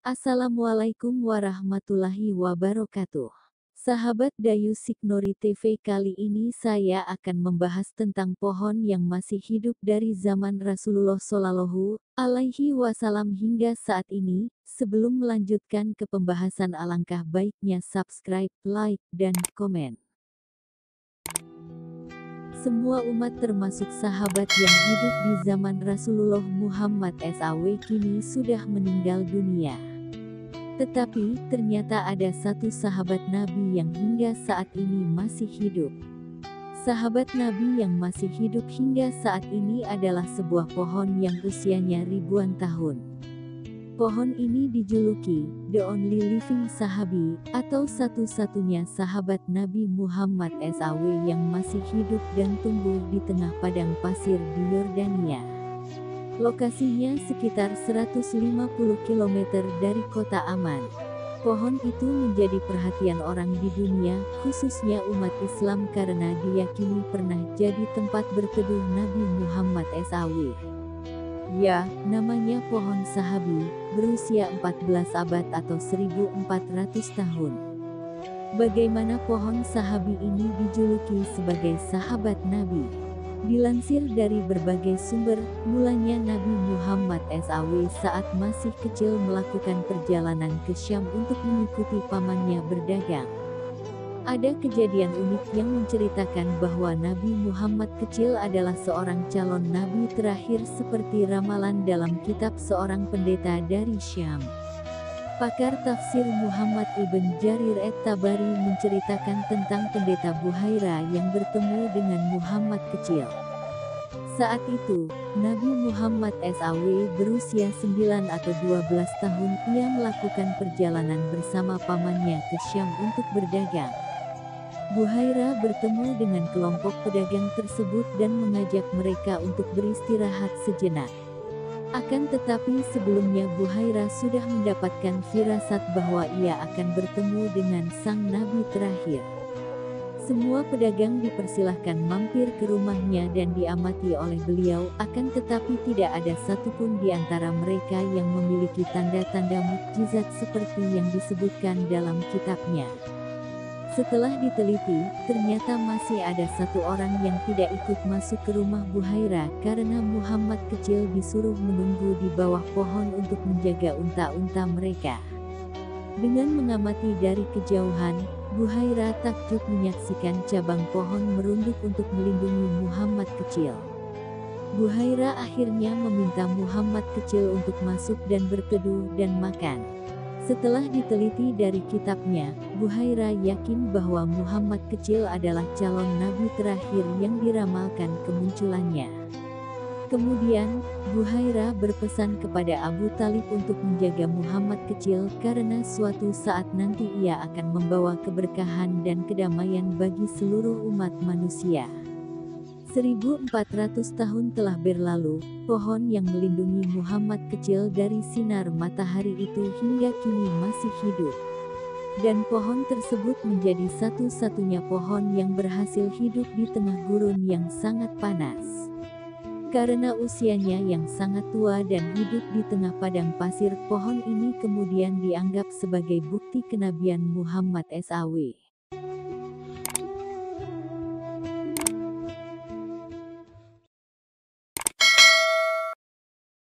Assalamualaikum warahmatullahi wabarakatuh. Sahabat Dayu Siknori TV, kali ini saya akan membahas tentang pohon yang masih hidup dari zaman Rasulullah Shallallahu Alaihi Wasallam hingga saat ini. Sebelum melanjutkan ke pembahasan, alangkah baiknya subscribe, like, dan komen. Semua umat termasuk sahabat yang hidup di zaman Rasulullah Muhammad SAW kini sudah meninggal dunia. Tetapi, ternyata ada satu sahabat Nabi yang hingga saat ini masih hidup. Sahabat Nabi yang masih hidup hingga saat ini adalah sebuah pohon yang usianya ribuan tahun. Pohon ini dijuluki, The Only Living Sahabi, atau satu-satunya sahabat Nabi Muhammad SAW yang masih hidup dan tumbuh di tengah padang pasir di Yordania. Lokasinya sekitar 150 km dari kota Amman. Pohon itu menjadi perhatian orang di dunia, khususnya umat Islam, karena diyakini pernah jadi tempat berteduh Nabi Muhammad SAW. Ya, namanya pohon sahabi, berusia 14 abad atau 1400 tahun. Bagaimana pohon sahabi ini dijuluki sebagai sahabat Nabi? Dilansir dari berbagai sumber, mulanya Nabi Muhammad SAW saat masih kecil melakukan perjalanan ke Syam untuk mengikuti pamannya berdagang. Ada kejadian unik yang menceritakan bahwa Nabi Muhammad kecil adalah seorang calon nabi terakhir seperti ramalan dalam kitab seorang pendeta dari Syam. Pakar tafsir Muhammad ibn Jarir at-Tabari menceritakan tentang pendeta Buhaira yang bertemu dengan Muhammad kecil. Saat itu, Nabi Muhammad SAW berusia 9 atau 12 tahun. Ia melakukan perjalanan bersama pamannya ke Syam untuk berdagang. Buhaira bertemu dengan kelompok pedagang tersebut dan mengajak mereka untuk beristirahat sejenak. Akan tetapi sebelumnya Buhaira sudah mendapatkan firasat bahwa ia akan bertemu dengan sang nabi terakhir. Semua pedagang dipersilahkan mampir ke rumahnya dan diamati oleh beliau, akan tetapi tidak ada satupun di antara mereka yang memiliki tanda-tanda mukjizat seperti yang disebutkan dalam kitabnya. Setelah diteliti, ternyata masih ada satu orang yang tidak ikut masuk ke rumah Buhaira karena Muhammad kecil disuruh menunggu di bawah pohon untuk menjaga unta-unta mereka. Dengan mengamati dari kejauhan, Buhaira takjub menyaksikan cabang pohon merunduk untuk melindungi Muhammad kecil. Buhaira akhirnya meminta Muhammad kecil untuk masuk dan berteduh dan makan. Setelah diteliti dari kitabnya, Buhaira yakin bahwa Muhammad kecil adalah calon nabi terakhir yang diramalkan kemunculannya. Kemudian, Buhaira berpesan kepada Abu Talib untuk menjaga Muhammad kecil karena suatu saat nanti ia akan membawa keberkahan dan kedamaian bagi seluruh umat manusia. 1400 tahun telah berlalu, pohon yang melindungi Muhammad kecil dari sinar matahari itu hingga kini masih hidup. Dan pohon tersebut menjadi satu-satunya pohon yang berhasil hidup di tengah gurun yang sangat panas. Karena usianya yang sangat tua dan hidup di tengah padang pasir, pohon ini kemudian dianggap sebagai bukti kenabian Muhammad SAW.